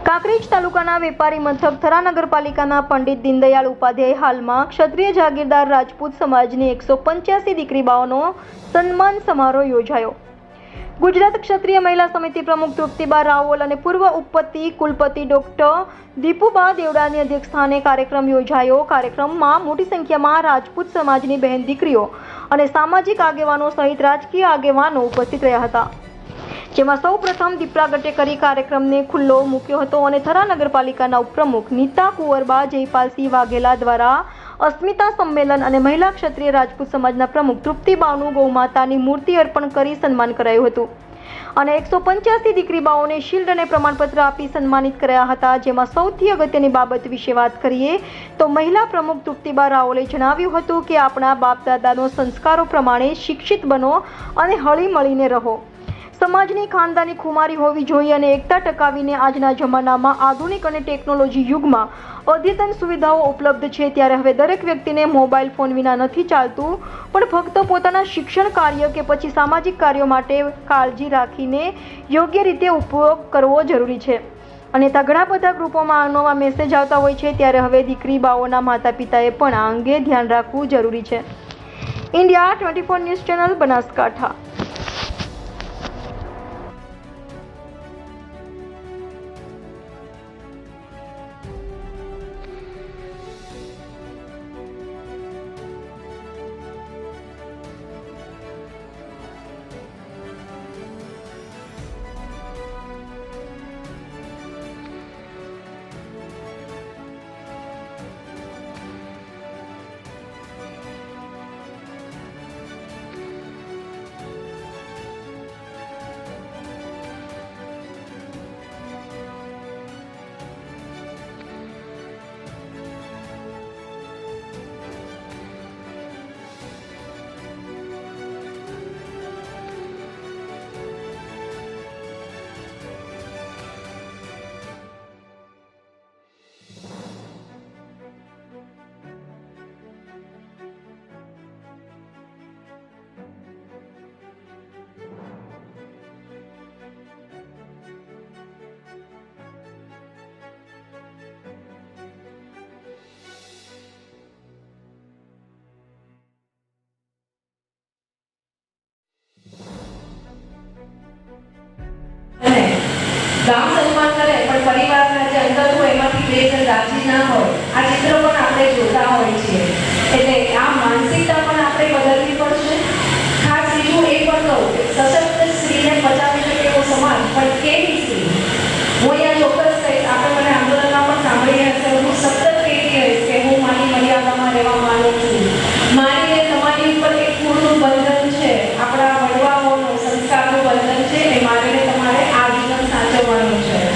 કાંકરેજ તાલુકાના વેપારી મથક થરા નગરપાલિકાના પંડિત દીનદયાળ ઉપાધ્યાય હાલમાં ક્ષત્રિય જાગીરદાર રાજપૂત સમાજની 185 દીકરીબાઓનો સન્માન સમારોહ યોજાયો। ગુજરાત ક્ષત્રિય મહિલા સમિતિ પ્રમુખ તૃપ્તિબા રાવલ અને પૂર્વ ઉપપતિ કુલપતિ ડોક્ટર દીપુબા દેવડાની અધ્યક્ષસ્થાને કાર્યક્રમ યોજાયો। કાર્યક્રમમાં મોટી સંખ્યામાં રાજપૂત સમાજની બહેન દીકરીઓ અને સામાજિક આગેવાનો સહિત રાજકીય આગેવાનો ઉપસ્થિત રહ્યા હતા, જેમાં સૌ પ્રથમ દીપ પ્રાગટ્ય કરી કાર્યક્રમને ખુલ્લો મૂક્યો હતો અને થરા નગરપાલિકાના ઉપપ્રમુખ નીતા કુંવરબા જયપાલસિંહ વાઘેલા દ્વારા અસ્મિતા સંમેલન અને મહિલા ક્ષત્રિય રાજપૂત સમાજના પ્રમુખ તૃપ્તિબાનું ગૌમાતાની મૂર્તિ અર્પણ કરી સન્માન કરાયું હતું અને 185 દીકરીબાઓને શિલ્ડ અને પ્રમાણપત્ર આપી સન્માનિત કર્યા હતા। જેમાં સૌથી અગત્યની બાબત વિશે વાત કરીએ તો મહિલા પ્રમુખ તૃપ્તિબા રાવલે જણાવ્યું હતું કે આપણા બાપ દાદાનો સંસ્કારો પ્રમાણે શિક્ષિત બનો અને હળી મળીને રહો। સમાજની ખાનદાની ખુમારી હોવી જોઈએ અને એકતા ટકાવીને આજના જમાનામાં આધુનિક અને ટેકનોલોજી યુગમાં અદ્યતન સુવિધાઓ ઉપલબ્ધ છે, ત્યારે હવે દરેક વ્યક્તિને મોબાઈલ ફોન વિના નથી ચાલતું, પણ ફક્ત પોતાના શિક્ષણ કાર્ય કે પછી સામાજિક કાર્યો માટે કાળજી રાખીને યોગ્ય રીતે ઉપયોગ કરવો જરૂરી છે। અને ઘણા બધા ગ્રુપોમાં નવા મેસેજ આવતા હોય છે, ત્યારે હવે દીકરી બાઓના માતા પિતાએ પણ આ અંગે ધ્યાન રાખવું જરૂરી છે। India 24 news channel, Banaskantha. ગામ સન્માન કરે પણ પરિવારના જે અંગત હોય એમાંથી બે જણ રાજી ના હોય, આ ચિત્ર પણ આપણે જોતા હોય છે। એટલે આ માનસિકતા પણ આપણે બદલવી પડશે। ખાસ બીજું એ પણ કહું કે સશક્ત સ્ત્રીને બચાવી શકે એવો સમાજ, પણ કેવી સ્ત્રી? હું અહીંયા ચોક્કસ કહીશ, આપણે મને આંદોલનમાં પણ સાંભળી હશે, હું સતત કહેતી રહીશ કે હું મારી મર્યાદામાં રહેવા માંગુ છું। મારી ને તમારી ઉપર એક પૂર્ણ બંધન છે, આપણા વડવાઓનો સંસ્કારનું બંધન છે, એ મારે તમારે આ જીવન સાચવવાનું છે।